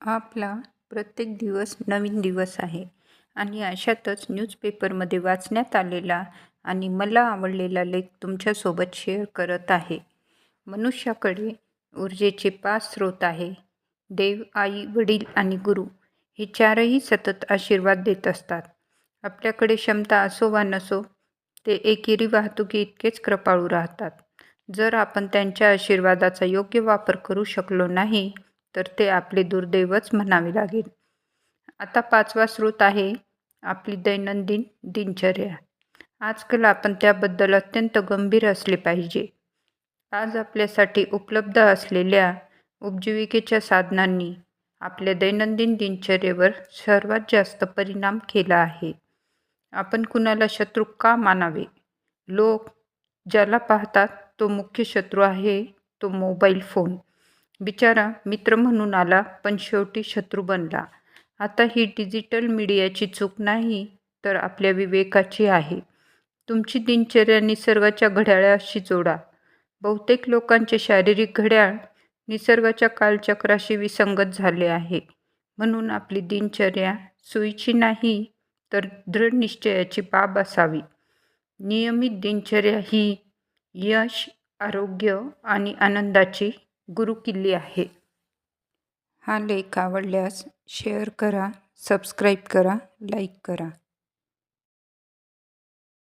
आपला प्रत्येक दिवस नवीन दिवस आहे आणि अशातच न्यूजपेपरमध्ये वाचण्यात आलेला आणि मला आवडलेला लेख तुमच्यासोबत शेअर करत आहे. मनुष्याकडे ऊर्जेचे 5 स्रोत आहे. देव, आई, वडील आणि गुरु हे चारही सतत आशीर्वाद देत असतात. आपल्याकडे क्षमता असो वा नसो, ते एकेरी वाहतुकी इतकेच कृपाळू राहतात. जर आपण त्यांच्या आशीर्वादाचा योग्य वापर करू शकलो नाही तर ते आपले दुर्दैवच म्हणावे लागेल. आता 5वा स्रोत आहे आपली दैनंदिन दिनचर्या. आजकाल आपण त्याबद्दल अत्यंत गंभीर असले पाहिजे. आज आपल्यासाठी उपलब्ध असलेल्या उपजीविकेच्या साधनांनी आपल्या दैनंदिन दिनचर्येवर सर्वात जास्त परिणाम केला आहे. आपण कुणाला शत्रू का मानावे? लोक ज्याला पाहतात तो मुख्य शत्रू आहे तो मोबाईल फोन. बिचारा मित्र म्हणून आला पण शेवटी शत्रू बनला. आता ही डिजिटल मीडियाची चूक नाही तर आपल्या विवेकाची आहे. तुमची दिनचर्या निसर्गाच्या घड्याळाशी जोडा. बहुतेक लोकांचे शारीरिक घड्याळ निसर्गाच्या कालचक्राशी विसंगत झाले आहे. म्हणून आपली दिनचर्या सोयीची नाही तर दृढ निश्चयाची बाब असावी. नियमित दिनचर्या ही यश, आरोग्य आणि आनंदाची गुरुकिल्ली आहे. हा लेख आवडल्यास शेअर करा, सबस्क्राईब करा, लाईक करा.